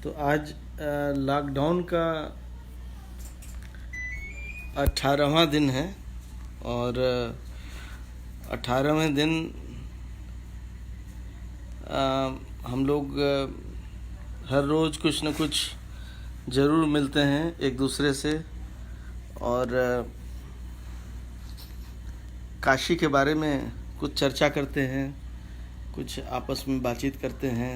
तो आज लॉकडाउन का 18वां दिन है और 18वें दिन हम लोग हर रोज़ कुछ न कुछ ज़रूर मिलते हैं एक दूसरे से और काशी के बारे में कुछ चर्चा करते हैं, कुछ आपस में बातचीत करते हैं।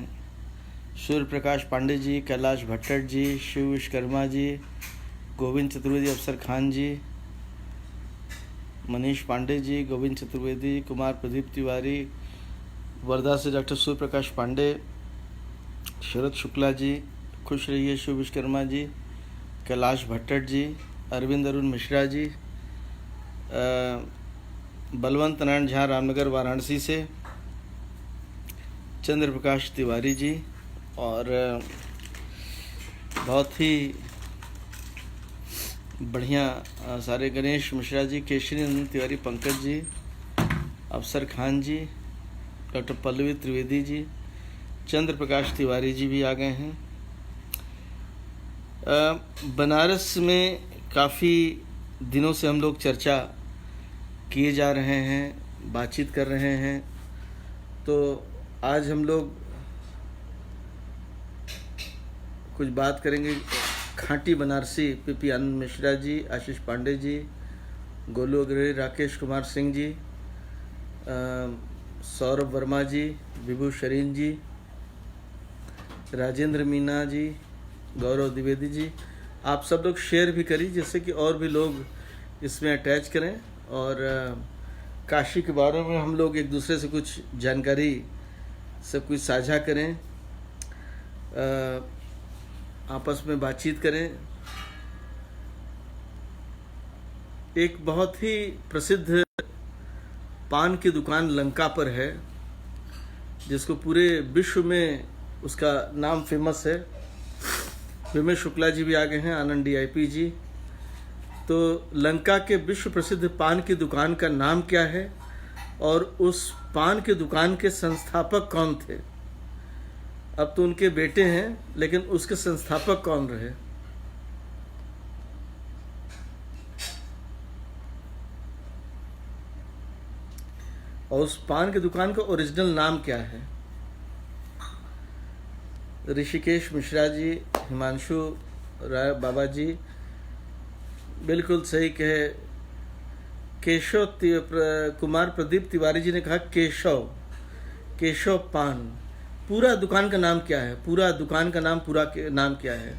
सूर्य प्रकाश पांडे जी, कैलाश भट्टर जी, शिव विश्वकर्मा जी, गोविंद चतुर्वेदी, अफसर खान जी, मनीष पांडे जी, गोविंद चतुर्वेदी, कुमार प्रदीप तिवारी, वर्धा से डॉक्टर सूर्य प्रकाश पांडे, शरद शुक्ला जी, खुश रहिए शिव विश्वकर्मा जी, कैलाश भट्टर जी, अरविंद अरुण मिश्रा जी, बलवंत नारायण झा रामनगर वाराणसी से, चंद्र प्रकाश तिवारी जी और बहुत ही बढ़िया सारे गणेश मिश्रा जी, केशरी नंदन तिवारी, पंकज जी, अफसर खान जी, डॉक्टर पल्लवी त्रिवेदी जी, चंद्र प्रकाश तिवारी जी भी आ गए हैं। बनारस में काफ़ी दिनों से हम लोग चर्चा किए जा रहे हैं, बातचीत कर रहे हैं। तो आज हम लोग कुछ बात करेंगे खांटी बनारसी पीपी आनंद मिश्रा जी, आशीष पांडे जी, गोलू अग्रवाल, राकेश कुमार सिंह जी, सौरभ वर्मा जी, विभू शरीन जी, राजेंद्र मीना जी, गौरव द्विवेदी जी। आप सब लोग शेयर भी करिए जिससे कि और भी लोग इसमें अटैच करें और काशी के बारे में हम लोग एक दूसरे से कुछ जानकारी सब कुछ साझा करें, आपस में बातचीत करें। एक बहुत ही प्रसिद्ध पान की दुकान लंका पर है जिसको पूरे विश्व में उसका नाम फेमस है। विमेश शुक्ला जी भी आ गए हैं, आनंद DIP जी। तो लंका के विश्व प्रसिद्ध पान की दुकान का नाम क्या है और उस पान की दुकान के संस्थापक कौन थे? अब तो उनके बेटे हैं, लेकिन उसके संस्थापक कौन रहे? और उस पान की दुकान का ओरिजिनल नाम क्या है? ऋषिकेश मिश्रा जी, हिमांशु राय बाबा जी बिल्कुल सही कहे। कुमार प्रदीप तिवारी जी ने कहा केशव पान। पूरा दुकान का नाम क्या है? पूरा दुकान का नाम नाम क्या है?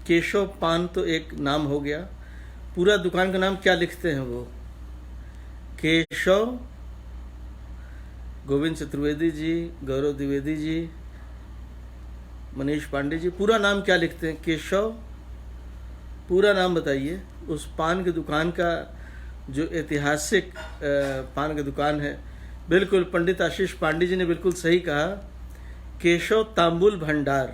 केशव पान तो एक नाम हो गया, पूरा दुकान का नाम क्या लिखते हैं वो? केशव। गोविंद चतुर्वेदी जी, गौरव द्विवेदी जी, मनीष पांडे जी, पूरा नाम क्या लिखते हैं? केशव। पूरा नाम बताइए। उस पान की दुकान का जो ऐतिहासिक पान की दुकान है, बिल्कुल पंडित आशीष पांडे जी ने बिल्कुल सही कहा, केशव तांबुल भंडार।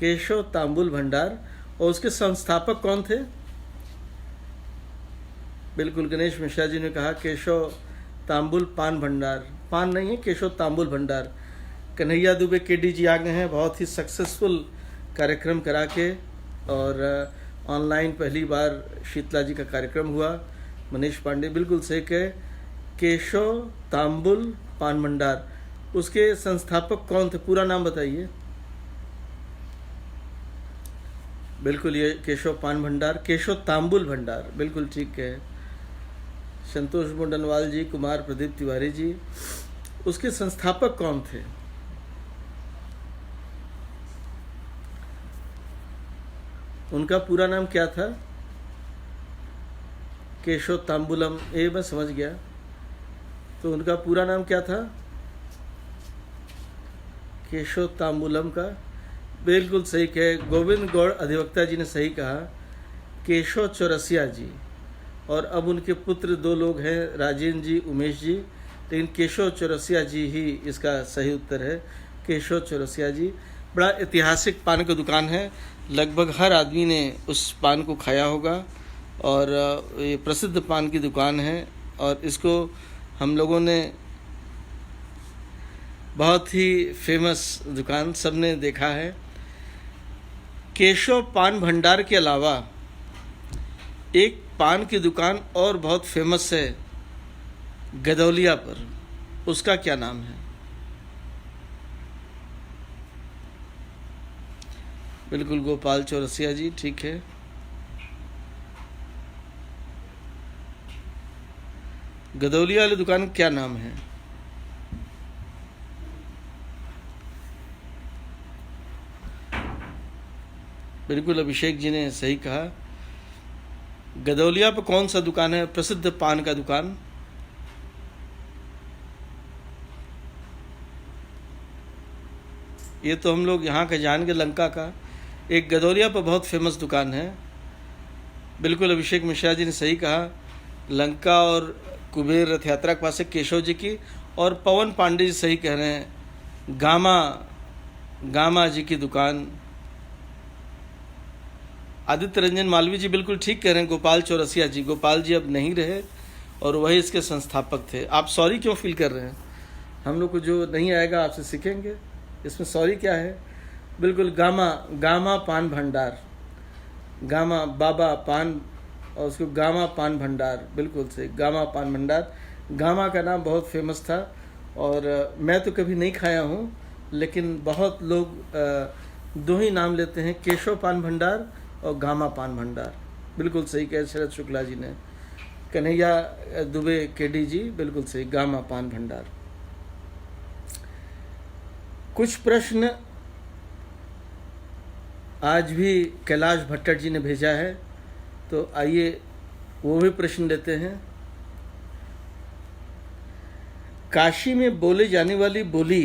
केशव तांबुल भंडार। और उसके संस्थापक कौन थे? बिल्कुल गणेश मिश्रा जी ने कहा केशव तांबुल पान भंडार। पान नहीं है, केशव तांबुल भंडार। कन्हैया दुबे KD जी आ गए हैं, बहुत ही सक्सेसफुल कार्यक्रम करा के, और ऑनलाइन पहली बार शीतला जी का कार्यक्रम हुआ। मनीष पांडे बिल्कुल सही कहे, केशव तांबुल पान भंडार। उसके संस्थापक कौन थे? पूरा नाम बताइए। बिल्कुल ये केशव पान भंडार, केशव तांबुल भंडार, बिल्कुल ठीक है। संतोष मुंडनवाल जी, कुमार प्रदीप तिवारी जी। उसके संस्थापक कौन थे? उनका पूरा नाम क्या था? केशव तांबुलम, ये मैं समझ गया। तो उनका पूरा नाम क्या था? केशव तांबुलम का बिल्कुल सही कहे। गोविंद गौड़ अधिवक्ता जी ने सही कहा, केशव चौरसिया जी। और अब उनके पुत्र 2 लोग हैं, राजेंद्र जी, उमेश जी, लेकिन केशव चौरसिया जी ही इसका सही उत्तर है। केशव चौरसिया जी। बड़ा ऐतिहासिक पान की दुकान है, लगभग हर आदमी ने उस पान को खाया होगा और ये प्रसिद्ध पान की दुकान है और इसको हम लोगों ने बहुत ही फेमस दुकान सबने देखा है। केशव पान भंडार के अलावा एक पान की दुकान और बहुत फेमस है गदौलिया पर, उसका क्या नाम है? बिल्कुल गोपाल चौरसिया जी, ठीक है। गदौलिया वाली दुकान का क्या नाम है? बिल्कुल अभिषेक जी ने सही कहा। गदौलिया पर कौन सा दुकान है प्रसिद्ध पान का दुकान? ये तो हम लोग यहाँ का जान के, लंका का एक गदौलिया पर बहुत फेमस दुकान है। बिल्कुल अभिषेक मिश्रा जी ने सही कहा। लंका और कुबेर रथ यात्रा के पास है केशव जी की, और पवन पांडे जी सही कह रहे हैं, गामा जी की दुकान। आदित्य रंजन मालवी जी बिल्कुल ठीक कह रहे हैं। गोपाल चौरसिया जी, गोपाल जी अब नहीं रहे और वही इसके संस्थापक थे। आप सॉरी क्यों फील कर रहे हैं? हम लोग को जो नहीं आएगा आपसे सीखेंगे, इसमें सॉरी क्या है? बिल्कुल गामा पान भंडार, गामा बाबा पान और उसको गामा पान भंडार, बिल्कुल सही, गामा पान भंडार। गामा का नाम बहुत फेमस था और मैं तो कभी नहीं खाया हूँ, लेकिन बहुत लोग दो ही नाम लेते हैं, केशव पान भंडार और गामा पान भंडार। बिल्कुल सही कहे शरद शुक्ला जी ने। कन्हैया दुबे केडी जी, बिल्कुल सही, गामा पान भंडार। कुछ प्रश्न आज भी कैलाश भट्टर जी ने भेजा है, तो आइए वो भी प्रश्न लेते हैं। काशी में बोले जाने वाली बोली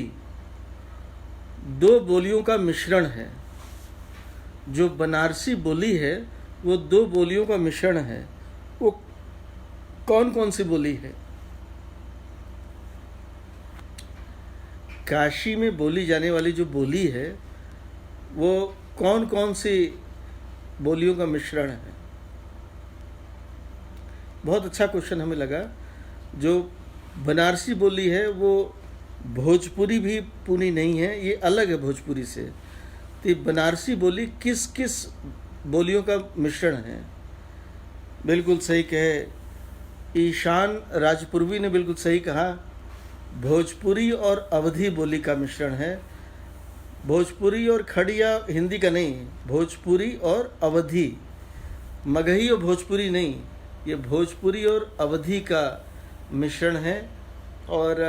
दो बोलियों का मिश्रण है। जो बनारसी बोली है वो दो बोलियों का मिश्रण है। वो कौन कौन सी बोली है? काशी में बोली जाने वाली जो बोली है वो कौन कौन सी बोलियों का मिश्रण है? बहुत अच्छा क्वेश्चन हमें लगा। जो बनारसी बोली है वो भोजपुरी भी पूरी नहीं है, ये अलग है भोजपुरी से। तो बनारसी बोली किस किस बोलियों का मिश्रण है? बिल्कुल सही कहे ईशान राजपूर्वी ने, बिल्कुल सही कहा। भोजपुरी और अवधी बोली का मिश्रण है। भोजपुरी और खड़िया हिंदी का नहीं, भोजपुरी और अवधी, मगही और भोजपुरी नहीं, ये भोजपुरी और अवधी का मिश्रण है। और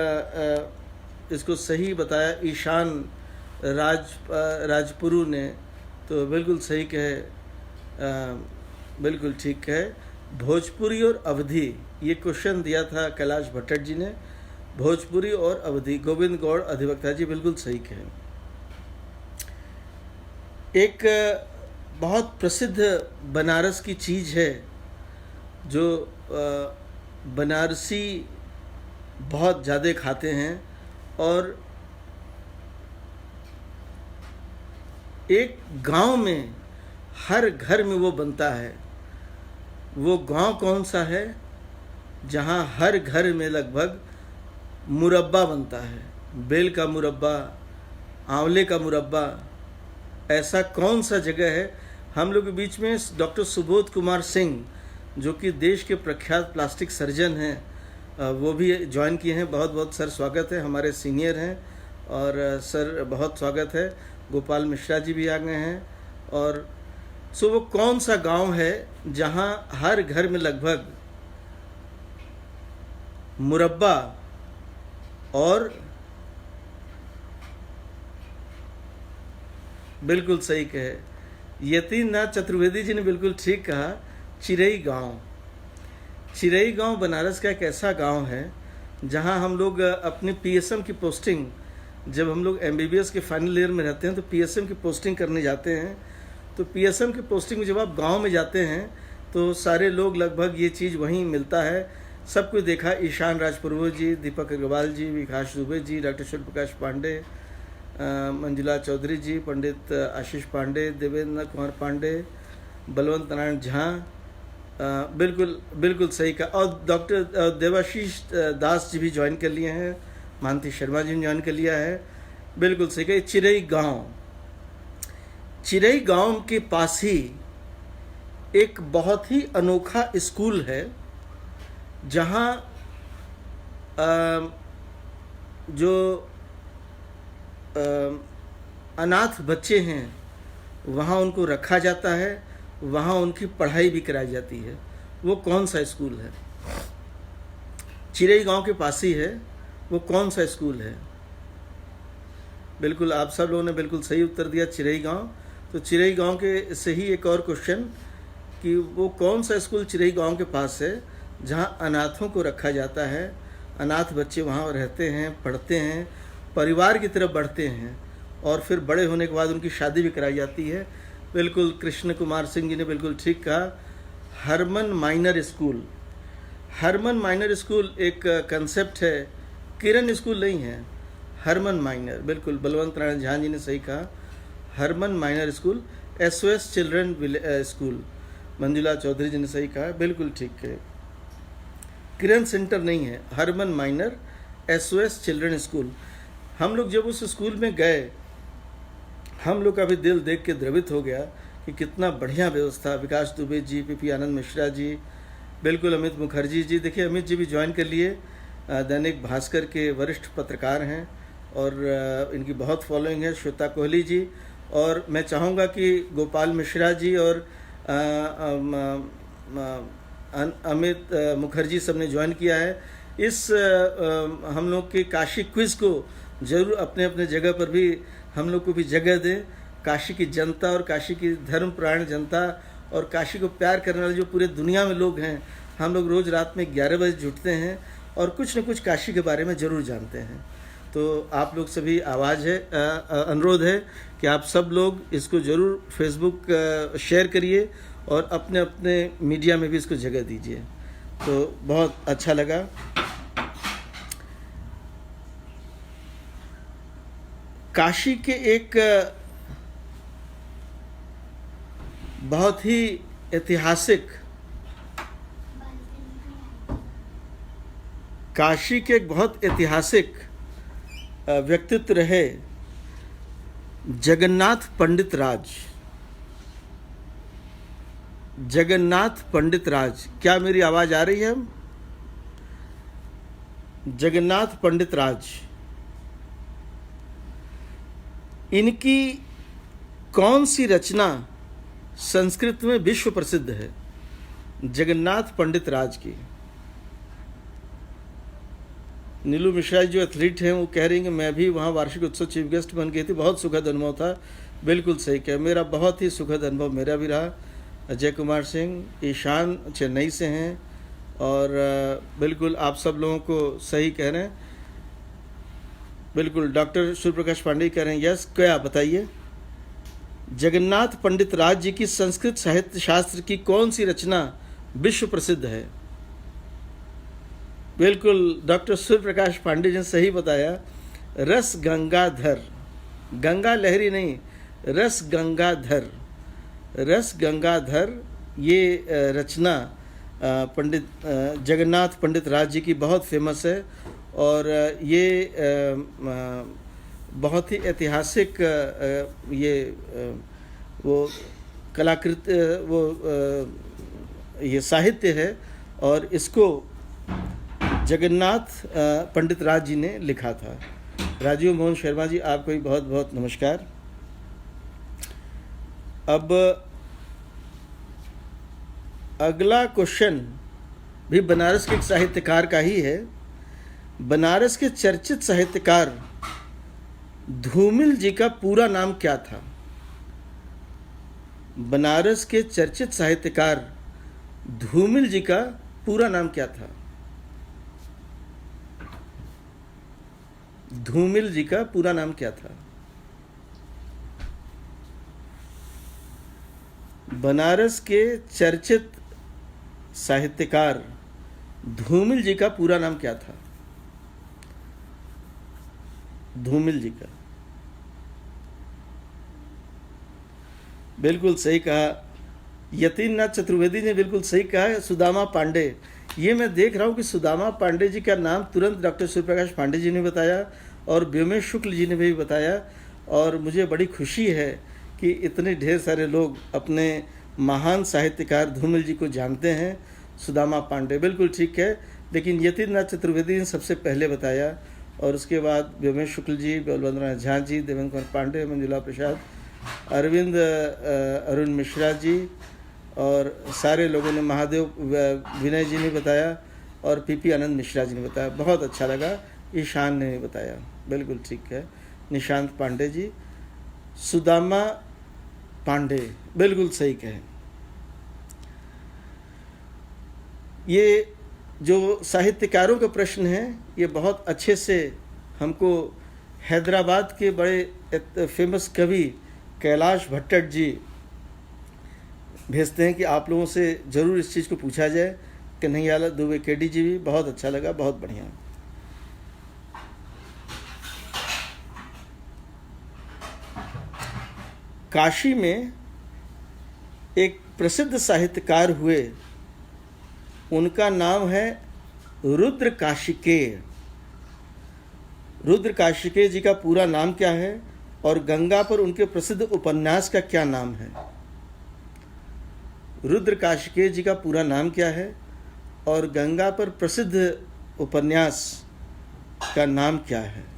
इसको सही बताया ईशान राजपुरू ने, तो बिल्कुल सही कहे, बिल्कुल ठीक है। भोजपुरी और अवधी, ये क्वेश्चन दिया था कैलाश भट्टर जी ने। भोजपुरी और अवधी, गोविंद गौड़ अधिवक्ता जी, बिल्कुल सही कहे। एक बहुत प्रसिद्ध बनारस की चीज़ है जो बनारसी बहुत ज़्यादा खाते हैं, और एक गांव में हर घर में वो बनता है। वो गांव कौन सा है? जहां हर घर में लगभग मुरब्बा बनता है। बेल का मुरब्बा, आंवले का मुरब्बा। ऐसा कौन सा जगह है? हम लोग के बीच में डॉक्टर सुबोध कुमार सिंह, जो कि देश के प्रख्यात प्लास्टिक सर्जन हैं, वो भी ज्वाइन किए हैं। बहुत बहुत सर स्वागत है, हमारे सीनियर हैं, और सर बहुत स्वागत है। गोपाल मिश्रा जी भी आ गए हैं। और वो कौन सा गांव है जहां हर घर में लगभग मुरब्बा और, बिल्कुल सही कहे यतीनाथ चतुर्वेदी जी ने, बिल्कुल ठीक कहा, चिरई गांव। चिरई गांव बनारस का एक ऐसा गांव है जहां हम लोग अपनी पीएसएम की पोस्टिंग, जब हम लोग एमबीबीएस के फाइनल ईयर में रहते हैं तो पीएसएम की पोस्टिंग करने जाते हैं। तो पीएसएम की पोस्टिंग में जब आप गांव में जाते हैं तो सारे लोग लगभग ये चीज़ वहीं मिलता है। सब कुछ देखा, ईशान राजपुरोहित जी, दीपक अग्रवाल जी, विकास दुबे जी, डॉक्टर शिव प्रकाश पांडे, मंजुला चौधरी जी, पंडित आशीष पांडे, देवेंद्र कुमार पांडे, बलवंत नारायण झा, बिल्कुल सही का। और डॉक्टर देवाशीष दास जी भी ज्वाइन कर लिए हैं, मानती शर्मा जी ने ज्वाइन कर लिया है। बिल्कुल सही का। चिरई गांव, चिरई गांव के पास ही एक बहुत ही अनोखा स्कूल है जहां जो अनाथ बच्चे हैं वहाँ उनको रखा जाता है, वहाँ उनकी पढ़ाई भी कराई जाती है। वो कौन सा स्कूल है? चिरई गांव के पास ही है। वो कौन सा स्कूल है? बिल्कुल, आप सब लोगों ने बिल्कुल सही उत्तर दिया, चिरई गांव। तो चिरई गांव के से ही एक और क्वेश्चन कि वो कौन सा स्कूल चिरई गांव के पास है जहां अनाथों को रखा जाता है, अनाथ बच्चे वहां रहते हैं, पढ़ते हैं, परिवार की तरफ बढ़ते हैं और फिर बड़े होने के बाद उनकी शादी भी कराई जाती है। बिल्कुल कृष्ण कुमार सिंह जी ने बिल्कुल ठीक कहा, Hermann Gmeiner school. Hermann Gmeiner school एक कंसेप्ट है, किरण स्कूल नहीं है, हरमन माइनर। बिल्कुल बलवंत नारायण झा जी ने सही कहा, Hermann Gmeiner school. SOS children school, Manjula Chaudhary ji ने सही कहा, बिल्कुल ठीक है। किरण सेंटर नहीं है, Hermann Gmeiner SOS children school. हम लोग जब उस स्कूल में गए, हम लोग का भी दिल देख के द्रवित हो गया कि कितना बढ़िया व्यवस्था। विकास दुबे जी, PP आनंद मिश्रा जी, बिल्कुल अमित मुखर्जी जी। देखिए अमित जी भी ज्वाइन कर लिए, दैनिक भास्कर के वरिष्ठ पत्रकार हैं और इनकी बहुत फॉलोइंग है। श्वेता कोहली जी, और मैं चाहूँगा कि गोपाल मिश्रा जी और अमित मुखर्जी सब ने ज्वाइन किया है। इस हम लोग के काशी क्विज़ को ज़रूर अपने अपने जगह पर भी हम लोग को भी जगह दें। काशी की जनता और काशी की धर्मपरायण जनता और काशी को प्यार करने वाले जो पूरे दुनिया में लोग हैं, हम लोग रोज़ रात में 11 बजे जुटते हैं और कुछ न कुछ काशी के बारे में ज़रूर जानते हैं। तो आप लोग सभी आवाज़ है, अनुरोध है कि आप सब लोग इसको ज़रूर फेसबुक शेयर करिए और अपने अपने मीडिया में भी इसको जगह दीजिए। तो बहुत अच्छा लगा। काशी के एक बहुत ही ऐतिहासिक, काशी के एक बहुत ऐतिहासिक व्यक्तित्व रहे जगन्नाथ पंडित राज। जगन्नाथ पंडित राज, क्या मेरी आवाज आ रही है? जगन्नाथ पंडित राज, इनकी कौन सी रचना संस्कृत में विश्व प्रसिद्ध है? जगन्नाथ पंडित राज की। नीलू मिश्रा जी जो एथलीट हैं वो कह रही हैं कि मैं भी वहाँ वार्षिक उत्सव चीफ गेस्ट बन गई थी, बहुत सुखद अनुभव था। बिल्कुल सही कहा, मेरा बहुत ही सुखद अनुभव मेरा भी रहा। अजय कुमार सिंह, ईशान चेन्नई से हैं और बिल्कुल आप सब लोगों को सही कह रहे हैं। बिल्कुल डॉक्टर सूर्य प्रकाश पांडे कह रहे हैं यस, क्या बताइए? जगन्नाथ पंडित राज जी की संस्कृत साहित्य शास्त्र की कौन सी रचना विश्व प्रसिद्ध है? बिल्कुल डॉक्टर सूर्य प्रकाश पांडे जी ने सही बताया, रस गंगाधर। गंगा लहरी नहीं, रस गंगाधर। रस गंगाधर ये रचना पंडित जगन्नाथ पंडित राज जी की बहुत फेमस है और ये बहुत ही ऐतिहासिक ये वो कलाकृत वो ये साहित्य है और इसको जगन्नाथ पंडित राज जी ने लिखा था। राजीव मोहन शर्मा जी, आपको भी बहुत बहुत नमस्कार। अब अगला क्वेश्चन भी बनारस के एक साहित्यकार का ही है। बनारस के चर्चित साहित्यकार धूमिल जी का पूरा नाम क्या था? बनारस के चर्चित साहित्यकार धूमिल जी का पूरा नाम क्या था? धूमिल जी का पूरा नाम क्या था? बनारस के चर्चित साहित्यकार धूमिल जी का पूरा नाम क्या था? धूमिल जी का, बिल्कुल सही कहा। यतीननाथ चतुर्वेदी ने बिल्कुल सही कहा है, सुदामा पांडे। ये मैं देख रहा हूँ कि सुदामा पांडे जी का नाम तुरंत डॉक्टर सूर्य प्रकाश पांडे जी ने बताया और व्योमेश शुक्ल जी ने भी बताया और मुझे बड़ी खुशी है कि इतने ढेर सारे लोग अपने महान साहित्यकार धूमिल जी को जानते हैं। सुदामा पांडे, बिल्कुल ठीक है, लेकिन यतीन्द्रनाथ चतुर्वेदी ने सबसे पहले बताया, और उसके बाद व्योमेश शुक्ल जी, बलवंतनाथ झा जी, देवेंद्र कुमार पांडे, मंजुला प्रसाद, अरविंद अरुण मिश्रा जी, और सारे लोगों ने, महादेव विनय जी ने बताया, और पीपी आनंद मिश्रा जी ने बताया। बहुत अच्छा लगा। ईशान ने बताया, बिल्कुल ठीक है। निशांत पांडे जी, सुदामा पांडे, बिल्कुल सही कहे। ये जो साहित्यकारों का प्रश्न है, ये बहुत अच्छे से हमको हैदराबाद के बड़े फेमस कवि कैलाश भट्टट जी भेजते हैं कि आप लोगों से ज़रूर इस चीज़ को पूछा जाए। कन्हैयालाल दुबे केडी जी भी, बहुत अच्छा लगा, बहुत बढ़िया। काशी में एक प्रसिद्ध साहित्यकार हुए, उनका नाम है रुद्र काशिकेय। रुद्र काशिकेय जी का पूरा नाम क्या है, और गंगा पर उनके प्रसिद्ध उपन्यास का क्या नाम है? रुद्र काशिकेय जी का पूरा नाम क्या है, और गंगा पर प्रसिद्ध उपन्यास का नाम क्या है?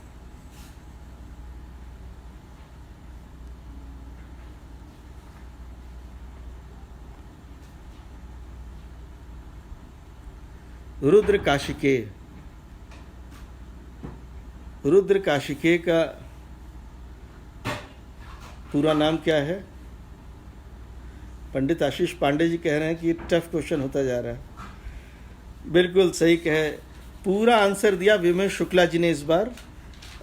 रुद्र काशिकेय, रुद्र काशिकेय का पूरा नाम क्या है? पंडित आशीष पांडे जी कह रहे हैं कि ये टफ क्वेश्चन होता जा रहा है। बिल्कुल सही कहे, पूरा आंसर दिया व्योमेश शुक्ला जी ने इस बार।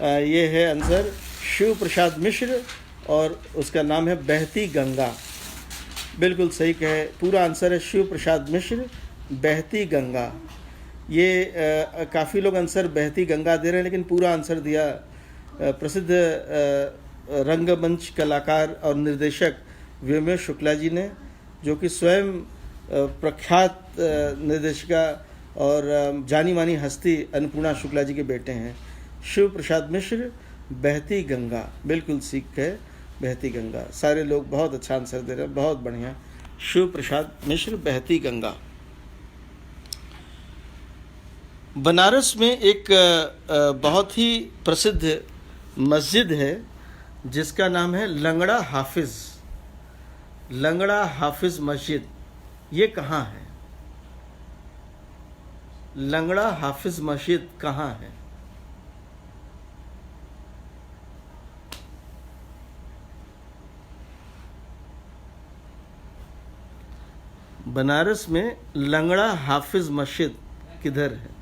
ये है आंसर शिव प्रसाद मिश्र, और उसका नाम है बहती गंगा। बिल्कुल सही कहे, पूरा आंसर है शिव प्रसाद मिश्र, बहती गंगा। ये काफ़ी लोग आंसर बहती गंगा दे रहे हैं, लेकिन पूरा आंसर दिया प्रसिद्ध रंगमंच कलाकार और निर्देशक व्योमेश शुक्ला जी ने, जो कि स्वयं प्रख्यात निर्देशिका और जानी मानी हस्ती अन्नपूर्णा शुक्ला जी के बेटे हैं। शिव प्रसाद मिश्र, बहती गंगा, बिल्कुल सीख है, बहती गंगा। सारे लोग बहुत अच्छा आंसर दे रहे हैं, बहुत बढ़िया। शिव प्रसाद मिश्र, बहती गंगा। बनारस में एक बहुत ही प्रसिद्ध मस्जिद है जिसका नाम है लंगड़ा हाफिज। लंगड़ा हाफिज मस्जिद, ये कहाँ है? लंगड़ा हाफिज मस्जिद कहाँ है? बनारस में लंगड़ा हाफिज मस्जिद किधर है?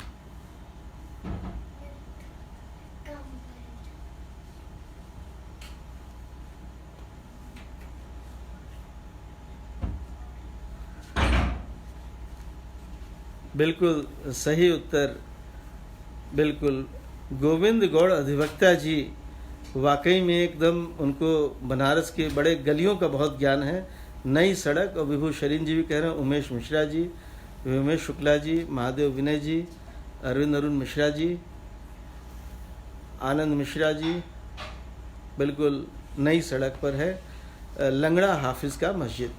बिल्कुल सही उत्तर, बिल्कुल। गोविंद गौड़ अधिवक्ता जी, वाकई में एकदम उनको बनारस के बड़े गलियों का बहुत ज्ञान है। नई सड़क, और विभू शरीन जी भी कह रहे हैं, उमेश मिश्रा जी, व्योमेश शुक्ला जी, महादेव विनय जी, अरविंद अरुण मिश्रा जी, आनंद मिश्रा जी, बिल्कुल नई सड़क पर है लंगड़ा हाफिज का मस्जिद।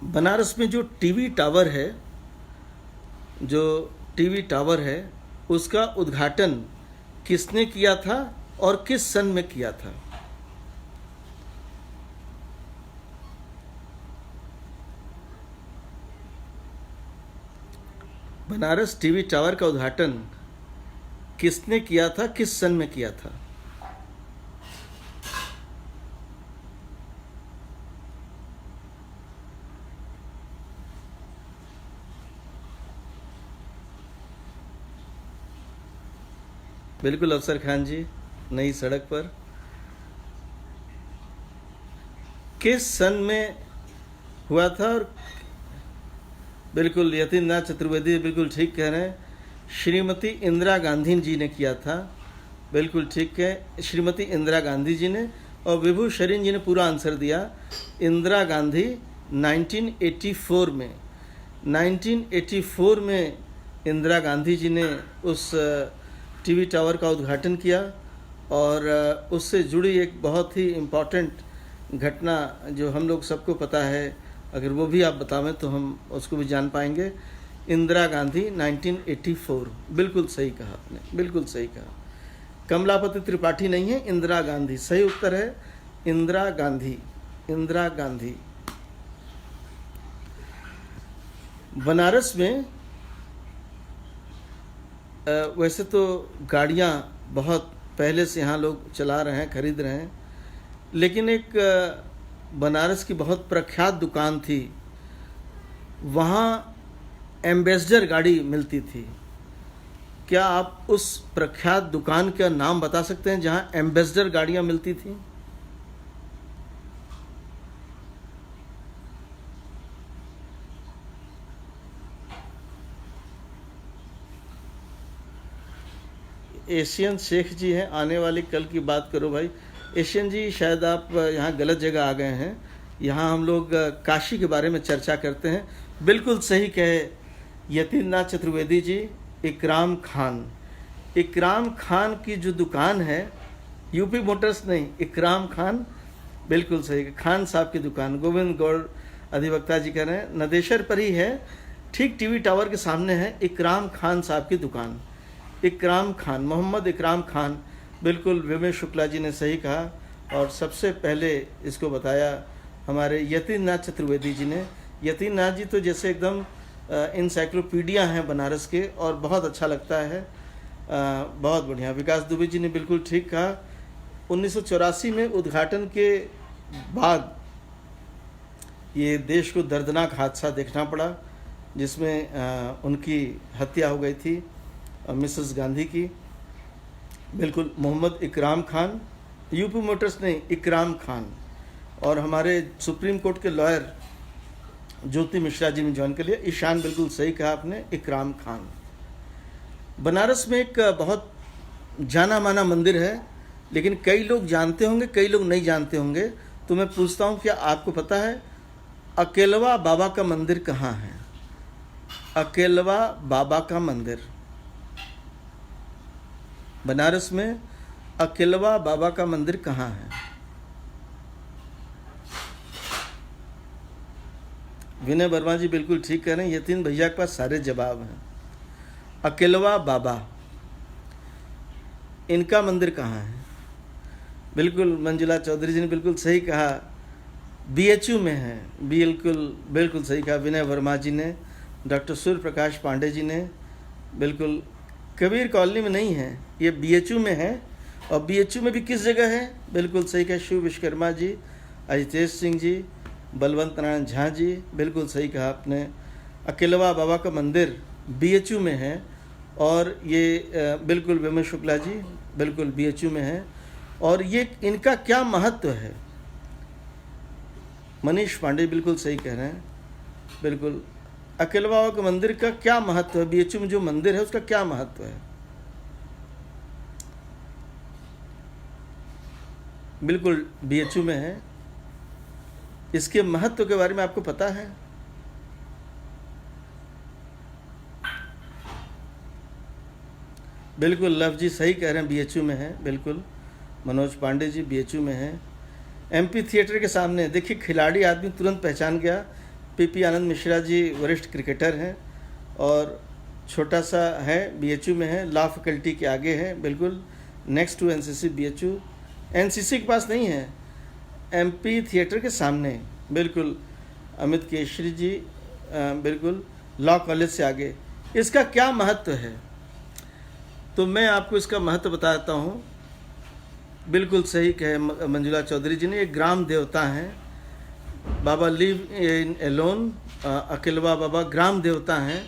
बनारस में जो टीवी टावर है, जो टीवी टावर है, उसका उद्घाटन किसने किया था और किस सन में किया था? बनारस टीवी टावर का उद्घाटन किसने किया था, किस सन में किया था? बिल्कुल अफसर खान जी, नई सड़क पर। किस सन में हुआ था? और बिल्कुल यतीन्द्रनाथ चतुर्वेदी बिल्कुल ठीक कह रहे हैं, श्रीमती इंदिरा गांधी जी ने किया था। बिल्कुल ठीक है, श्रीमती इंदिरा गांधी जी ने। और विभू शरीन जी ने पूरा आंसर दिया, इंदिरा गांधी 1984 में। 1984 में इंदिरा गांधी जी ने उस टीवी टावर का उद्घाटन किया, और उससे जुड़ी एक बहुत ही इम्पॉर्टेंट घटना जो हम लोग सबको पता है, अगर वो भी आप बतावें तो हम उसको भी जान पाएंगे। इंदिरा गांधी 1984, बिल्कुल सही कहा आपने, बिल्कुल सही कहा। कमलापति त्रिपाठी नहीं है, इंदिरा गांधी सही उत्तर है। इंदिरा गांधी, इंदिरा गांधी। बनारस में वैसे तो गाड़ियाँ बहुत पहले से यहाँ लोग चला रहे हैं, खरीद रहे हैं, लेकिन एक बनारस की बहुत प्रख्यात दुकान थी, वहाँ एम्बेसडर गाड़ी मिलती थी। क्या आप उस प्रख्यात दुकान का नाम बता सकते हैं जहाँ एम्बेसडर गाड़ियाँ मिलती थी? एशियन शेख जी हैं, आने वाली कल की बात करो भाई। एशियन जी शायद आप यहाँ गलत जगह आ गए हैं, यहाँ हम लोग काशी के बारे में चर्चा करते हैं। बिल्कुल सही कहे यतीन्द्रनाथ चतुर्वेदी जी। इकराम खान, इकराम खान की जो दुकान है, यूपी मोटर्स नहीं, इकराम खान, बिल्कुल सही, खान साहब की दुकान, गोविंद गौड़ अधिवक्ता जी कह रहे हैं, नदेशर पर ही है, ठीक टीवी टावर के सामने है इकराम खान साहब की दुकान। इकराम खान, मोहम्मद इकराम खान, बिल्कुल विमल शुक्ला जी ने सही कहा। और सबसे पहले इसको बताया हमारे यतीन्द्रनाथ चतुर्वेदी जी ने। यतीन्द्रनाथ जी तो जैसे एकदम इंसाइक्लोपीडिया हैं बनारस के, और बहुत अच्छा लगता है, बहुत बढ़िया। विकास दुबे जी ने बिल्कुल ठीक कहा। 1984 में उद्घाटन के बाद ये देश को दर्दनाक हादसा देखना पड़ा, जिसमें उनकी हत्या हो गई थी, मिसेस गांधी की। बिल्कुल मोहम्मद इकराम खान, यूपी मोटर्स नहीं, इकराम खान। और हमारे सुप्रीम कोर्ट के लॉयर ज्योति मिश्रा जी ने ज्वाइन कर लिया। ईशान, बिल्कुल सही कहा आपने, इकराम खान। बनारस में एक बहुत जाना माना मंदिर है, लेकिन कई लोग जानते होंगे, कई लोग नहीं जानते होंगे। तो मैं पूछता हूँ, क्या आपको पता है अकेलवा बाबा का मंदिर कहाँ है? अकेलवा बाबा का मंदिर बनारस में, अकेलवा बाबा का मंदिर कहाँ है? विनय वर्मा जी बिल्कुल ठीक कह रहे हैं, यतीन भैया के पास सारे जवाब हैं। अकेलवा बाबा, इनका मंदिर कहाँ है? बिल्कुल मंजुला चौधरी जी ने बिल्कुल सही कहा, बीएचयू में है। बिल्कुल सही कहा विनय वर्मा जी ने। डॉक्टर सूर्य प्रकाश पांडे जी ने बिल्कुल, कबीर कॉलोनी में नहीं है, ये बीएचयू में है। और बीएचयू में भी किस जगह है? बिल्कुल सही कहा शिव विश्वकर्मा जी, अजितेश सिंह जी, बलवंत नारायण झा जी, बिल्कुल सही कहा आपने। अकेलवा बाबा का मंदिर बीएचयू में है। और ये बिल्कुल विमल शुक्ला जी, बिल्कुल बीएचयू में है। और ये इनका क्या महत्व है? मनीष पांडे बिल्कुल सही कह रहे हैं, बिल्कुल। अकेलवा बाबा के मंदिर का क्या महत्व है? बीएचयू में जो मंदिर है उसका क्या महत्व है? बिल्कुल बीएचयू में है। इसके महत्व के बारे में आपको पता है? बिल्कुल लव जी सही कह रहे हैं, बीएचयू में है। बिल्कुल मनोज पांडे जी बीएचयू में है। एमपी थिएटर के सामने देखिए, खिलाड़ी आदमी तुरंत पहचान गया, पीपी आनंद मिश्रा जी वरिष्ठ क्रिकेटर हैं, और छोटा सा है, बीएचयू में है, लॉ फैकल्टी के आगे है, बिल्कुल next to NCC BHU. NCC के पास नहीं है, एमपी थिएटर के सामने, बिल्कुल अमित केशरी जी, बिल्कुल लॉ कॉलेज से आगे। इसका क्या महत्व है? तो मैं आपको इसका महत्व बताता हूँ। बिल्कुल सही कहे मंजुला चौधरी जी ने, ये ग्राम देवता हैं। बाबा लिव इन एलोन, अकेलवा बाबा ग्राम देवता हैं।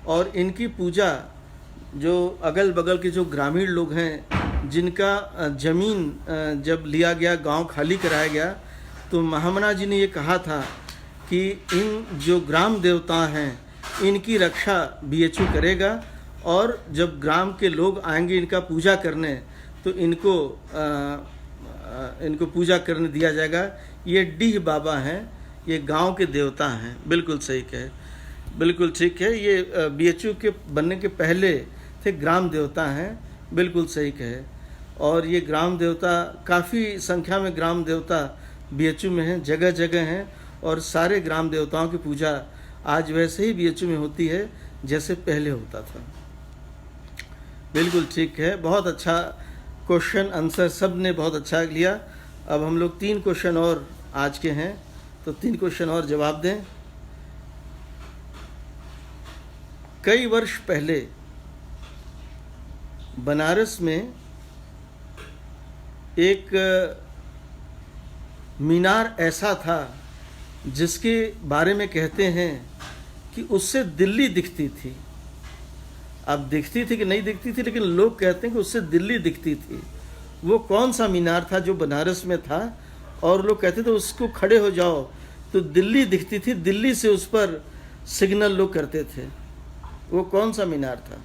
और इनकी पूजा जो अगल बगल के जो ग्रामीण लोग हैं, जिनका ज़मीन जब लिया गया, गांव खाली कराया गया, तो महामना जी ने ये कहा था कि इन जो ग्राम देवता हैं इनकी रक्षा बीएचयू करेगा, और जब ग्राम के लोग आएंगे इनका पूजा करने, तो इनको पूजा करने दिया जाएगा। ये डीह बाबा हैं, ये गांव के देवता हैं। बिल्कुल सही कहे, बिल्कुल ठीक है। ये बीएचयू के बनने के पहले थे, ग्राम देवता हैं, बिल्कुल सही कहे। और ये ग्राम देवता, काफ़ी संख्या में ग्राम देवता बीएचयू में हैं, जगह जगह हैं, और सारे ग्राम देवताओं की पूजा आज वैसे ही बीएचयू में होती है जैसे पहले होता था। बिल्कुल ठीक है, बहुत अच्छा क्वेश्चन आंसर सब ने बहुत अच्छा लिया। अब हम लोग 3 क्वेश्चन और आज के हैं, तो 3 क्वेश्चन और जवाब दें। कई वर्ष पहले बनारस में एक मीनार ऐसा था जिसके बारे में कहते हैं कि उससे दिल्ली दिखती थी। अब दिखती थी कि नहीं दिखती थी, लेकिन लोग कहते हैं कि उससे दिल्ली दिखती थी। वो कौन सा मीनार था जो बनारस में था, और लोग कहते थे उसको खड़े हो जाओ तो दिल्ली दिखती थी, दिल्ली से उस पर सिग्नल लोग करते थे। वो कौन सा मीनार था?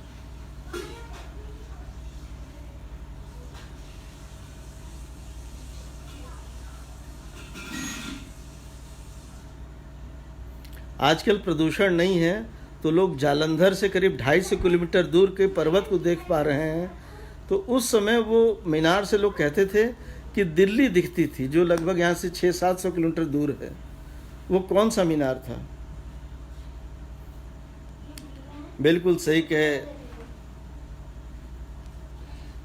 आजकल प्रदूषण नहीं है तो लोग जालंधर से करीब 250 किलोमीटर दूर के पर्वत को देख पा रहे हैं। तो उस समय वो मीनार से लोग कहते थे कि दिल्ली दिखती थी, जो लगभग यहाँ से 600-700 किलोमीटर दूर है। वो कौन सा मीनार था? बिल्कुल सही कहे,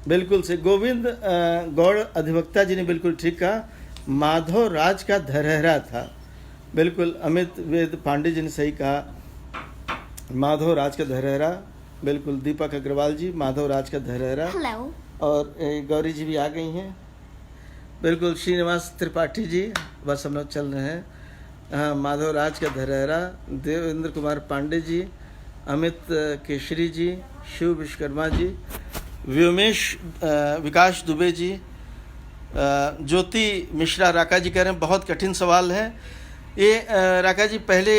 बिल्कुल सही। गोविंद गौड़ अधिवक्ता जी ने बिल्कुल ठीक कहा, माधव राज का धरहरा था। बिल्कुल अमित वेद पांडे जी ने सही कहा, माधव राज का धरहरा। बिल्कुल दीपक अग्रवाल जी, माधव राज का धरहरा। हेलो। और गौरी जी भी आ गई हैं। बिल्कुल श्रीनिवास त्रिपाठी जी, बस हम लोग चल रहे हैं। हाँ, माधव राज का धरहरा। देवेंद्र कुमार पांडे जी, अमित केशरी जी, शिव विश्वकर्मा जी, व्योमेश विकास दुबे जी, ज्योति मिश्रा राका जी कह रहे हैं बहुत कठिन सवाल है ये। राका जी पहले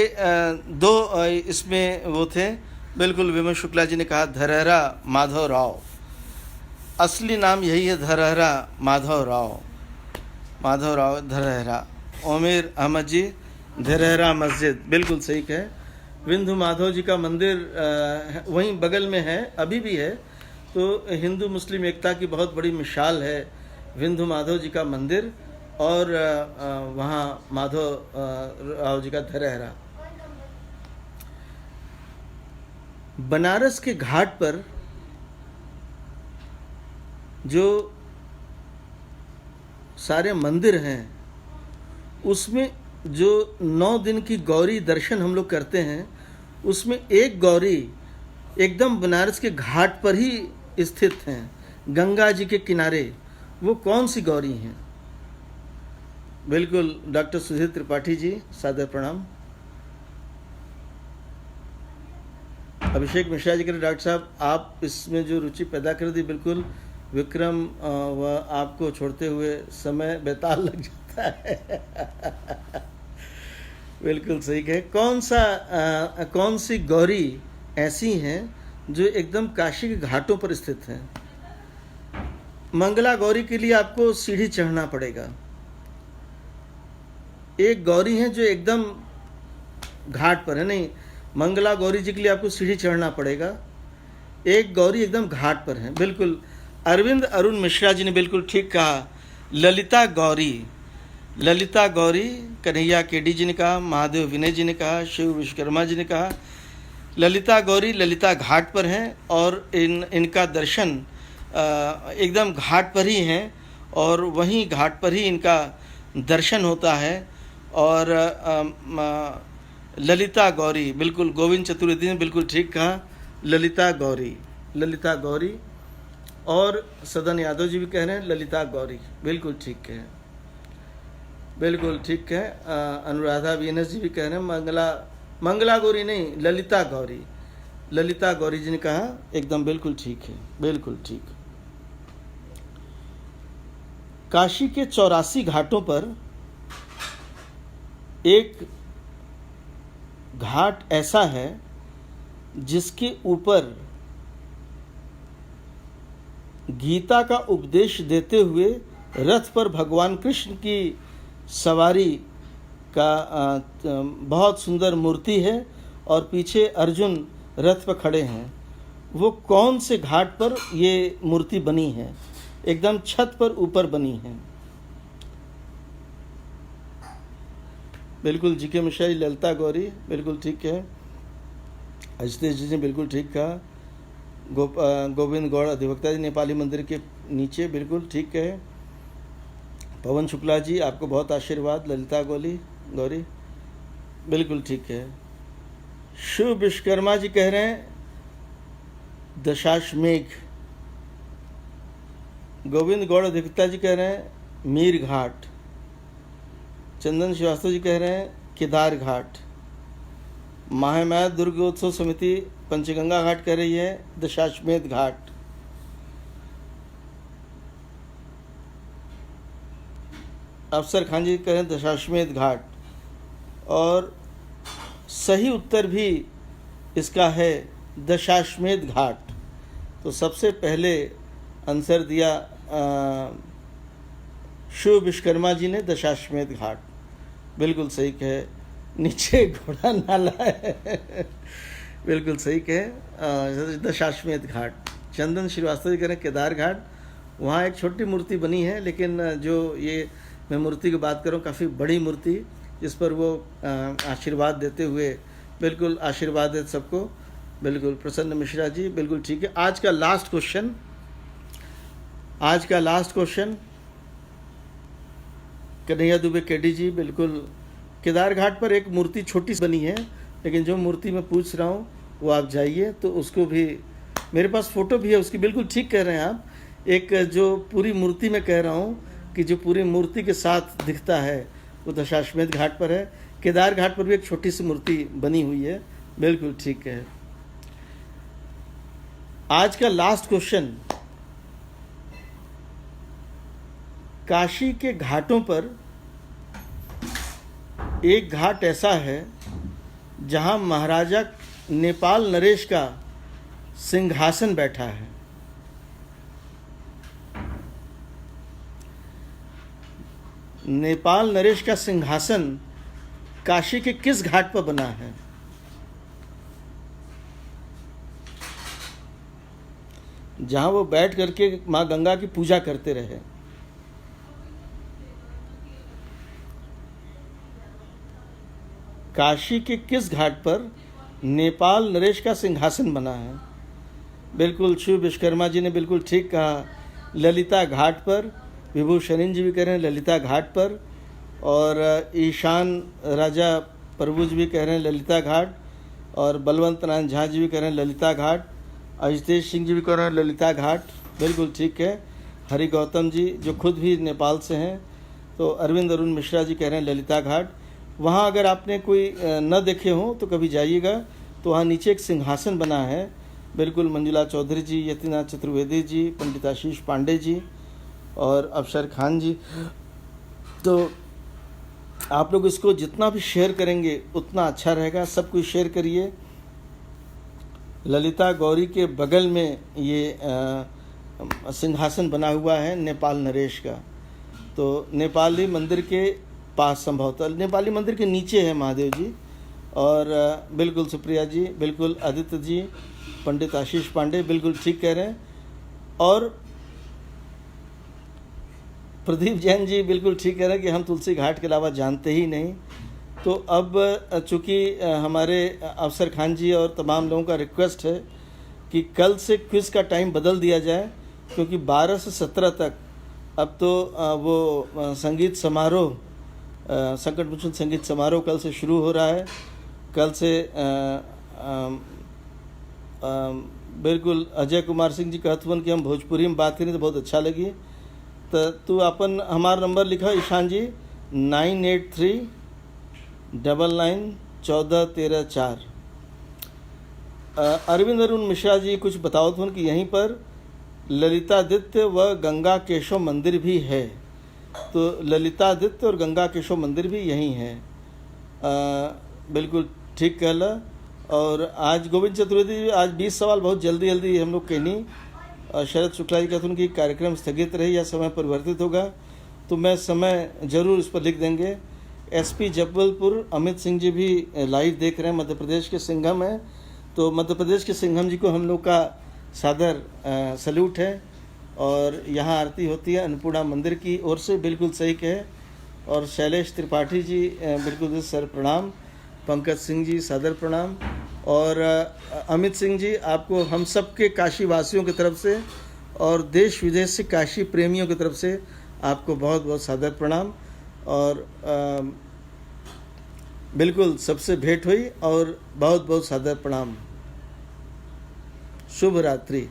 2 इसमें वो थे। बिल्कुल विमल शुक्ला जी ने कहा धरहरा माधव राव, असली नाम यही है, धरहरा माधव राव, माधव राव धरहरा। ओमेर अहमद जी, धरहरा मस्जिद, बिल्कुल सही कहे। विंध्य माधव जी का मंदिर वहीं बगल में है, अभी भी है। तो हिंदू मुस्लिम एकता की बहुत बड़ी मिसाल है विंध्य माधव जी का मंदिर, और वहाँ माधव राव जी का धरहरा। बनारस के घाट पर जो सारे मंदिर हैं, उसमें जो 9 दिन की गौरी दर्शन हम लोग करते हैं, उसमें एक गौरी एकदम बनारस के घाट पर ही स्थित हैं, गंगा जी के किनारे। वो कौन सी गौरी हैं? बिल्कुल डॉक्टर सुधीर त्रिपाठी जी, सादर प्रणाम। अभिषेक मिश्रा जी कह रहे डॉक्टर साहब आप इसमें जो रुचि पैदा कर दी, बिल्कुल विक्रम व आपको छोड़ते हुए समय बेताल लग जाता है। बिल्कुल सही कहे। कौन सी गौरी ऐसी हैं जो एकदम काशी के घाटों पर स्थित हैं? मंगला गौरी के लिए आपको सीढ़ी चढ़ना पड़ेगा। एक गौरी है जो एकदम घाट पर है, नहीं, मंगला गौरी जी के लिए आपको सीढ़ी चढ़ना पड़ेगा। एक गौरी एकदम घाट पर है। बिल्कुल अरविंद अरुण मिश्रा जी ने बिल्कुल ठीक कहा, ललिता गौरी, ललिता गौरी। कन्हैया केडी जी ने कहा, महादेव विनय जी ने कहा, शिव विश्वकर्मा जी ने कहा, ललिता गौरी ललिता घाट पर हैं, और इनका दर्शन एकदम घाट पर ही हैं, और वहीं घाट पर ही इनका दर्शन होता है। और ललिता गौरी, बिल्कुल गोविंद चतुर्वेदी ने बिल्कुल ठीक कहा, ललिता गौरी, ललिता गौरी। और सदन यादव जी भी कह रहे हैं ललिता गौरी, बिल्कुल ठीक है, बिल्कुल ठीक है। अनुराधा वीनस जी भी कह रहे हैं मंगला गौरी नहीं, ललिता गौरी, ललिता गौरी जी ने कहा, एकदम बिल्कुल ठीक है, बिल्कुल ठीक। काशी के 84 घाटों पर एक घाट ऐसा है जिसके ऊपर गीता का उपदेश देते हुए रथ पर भगवान कृष्ण की सवारी का बहुत सुंदर मूर्ति है, और पीछे अर्जुन रथ पर खड़े हैं। वो कौन से घाट पर ये मूर्ति बनी है? एकदम छत पर ऊपर बनी हैं। बिल्कुल जीके मिश्रा जी, ललिता गौरी बिल्कुल ठीक है। अजितेश जी ने बिल्कुल ठीक कहा। गोविंद गौड़ अधिवक्ता जी, नेपाली मंदिर के नीचे, बिल्कुल ठीक है। पवन शुक्ला जी, आपको बहुत आशीर्वाद। ललिता गौरी बिल्कुल ठीक है। शिव विश्वकर्मा जी कह रहे हैं दशाश्वमेघ। गोविंद गौड़ अधिवक्ता जी कह रहे हैं मीर घाट। चंदन श्रीवास्तव जी कह रहे हैं केदार घाट। महामाया दुर्गोत्सव समिति पंचगंगा घाट कह रही है दशाश्वमेध घाट। अफसर खान जी कह रहे हैं दशाश्वमेध घाट। और सही उत्तर भी इसका है दशाश्वमेध घाट। तो सबसे पहले आंसर दिया शिव विश्वकर्मा जी ने दशाश्वमेध घाट, बिल्कुल सही कहे। नीचे घोड़ा नाला है, बिल्कुल सही कहे, दशाश्वमेध घाट। चंदन श्रीवास्तव जी कह रहे हैं केदार घाट। वहाँ एक छोटी मूर्ति बनी है, लेकिन जो ये मैं मूर्ति की बात करूँ, काफ़ी बड़ी मूर्ति, जिस पर वो आशीर्वाद देते हुए, बिल्कुल आशीर्वाद है सबको। बिल्कुल प्रसन्न मिश्रा जी बिल्कुल ठीक है। आज का last question Kanhaiya Dubey KD ji, बिल्कुल केदार घाट पर एक मूर्ति छोटी सी बनी है, लेकिन जो मूर्ति मैं पूछ रहा हूँ वो आप जाइए तो उसको भी, मेरे पास फ़ोटो भी है उसकी, बिल्कुल ठीक कह रहे हैं आप। एक जो पूरी मूर्ति मैं कह रहा हूँ कि जो पूरी मूर्ति के साथ दिखता है वो दशाश्वमेध घाट पर है। केदार घाट पर भी एक छोटी सी मूर्ति बनी हुई है, बिल्कुल ठीक है। आज का लास्ट क्वेश्चन, काशी के घाटों पर एक घाट ऐसा है जहां महाराजा नेपाल नरेश का सिंहासन बैठा है। नेपाल नरेश का सिंहासन काशी के किस घाट पर बना है? जहां वो बैठ करके मां गंगा की पूजा करते रहे। काशी के किस घाट पर नेपाल नरेश का सिंहासन बना है? बिल्कुल शिव विश्वकर्मा जी ने बिल्कुल ठीक कहा, ललिता घाट पर। विभूषण जी भी कह रहे हैं ललिता घाट पर, और ईशान राजा प्रभु जी भी कह रहे हैं ललिता घाट, और बलवंत नारायण झा जी भी कह रहे हैं ललिता घाट, अजितेश सिंह जी भी कह रहे हैं ललिता घाट, बिल्कुल ठीक है। हरि गौतम जी जो खुद भी नेपाल से हैं, तो अरविंद अरुण मिश्रा जी कह रहे हैं ललिता घाट। वहाँ अगर आपने कोई न देखे हों तो कभी जाइएगा, तो वहाँ नीचे एक सिंहासन बना है, बिल्कुल मंजुला चौधरी जी, यतिनाथ चतुर्वेदी जी, पंडित आशीष पांडे जी और अफसर खान जी। तो आप लोग इसको जितना भी शेयर करेंगे उतना अच्छा रहेगा, सब कुछ शेयर करिए। ललिता गौरी के बगल में ये सिंहासन बना हुआ है नेपाल नरेश का। तो नेपाली मंदिर के पास, संभवतः नेपाली मंदिर के नीचे है महादेव जी। और बिल्कुल सुप्रिया जी, बिल्कुल आदित्य जी, पंडित आशीष पांडे बिल्कुल ठीक कह रहे हैं, और प्रदीप जैन जी बिल्कुल ठीक कह रहे हैं कि हम तुलसी घाट के अलावा जानते ही नहीं। तो अब चूँकि हमारे अफसर खान जी और तमाम लोगों का रिक्वेस्ट है कि कल से क्विज़ का टाइम बदल दिया जाए, क्योंकि 12 से 17 तक अब तो वो संगीत समारोह, संकट मोचन संगीत समारोह कल से शुरू हो रहा है। कल से बिल्कुल अजय कुमार सिंह जी कहतवन कि हम भोजपुरी में बात करें तो बहुत अच्छा लगी। तो तू अपन हमारा नंबर लिखा ईशान जी 9839991413 अरविंद अरुण मिश्रा जी कुछ बताओ तो कि यहीं पर ललितादित्य व गंगा केशव मंदिर भी है। तो ललितादित्य और गंगा केशव मंदिर भी यहीं है, बिल्कुल ठीक कहला। और आज गोविंद चतुर्वेदी जी, आज 20 सवाल बहुत जल्दी जल्दी हम लोग कहनी। शरद शुक्ला जी कहते हैं कि कार्यक्रम स्थगित रहे या समय परिवर्तित होगा, तो मैं समय ज़रूर इस पर लिख देंगे। एसपी जबलपुर अमित सिंह जी भी लाइव देख रहे हैं, मध्य प्रदेश के सिंघम हैं। तो मध्य प्रदेश के सिंघम जी को हम लोग का सादर सल्यूट है। और यहाँ आरती होती है अन्नपूर्णा मंदिर की ओर से, बिल्कुल सही कहे। और शैलेश त्रिपाठी जी बिल्कुल सर प्रणाम, पंकज सिंह जी सादर प्रणाम, और अमित सिंह जी आपको हम सब के काशी वासियों की तरफ से और देश विदेश से काशी प्रेमियों की तरफ से आपको बहुत बहुत सादर प्रणाम। और बिल्कुल सबसे भेंट हुई और बहुत बहुत सादर प्रणाम। शुभ रात्रि।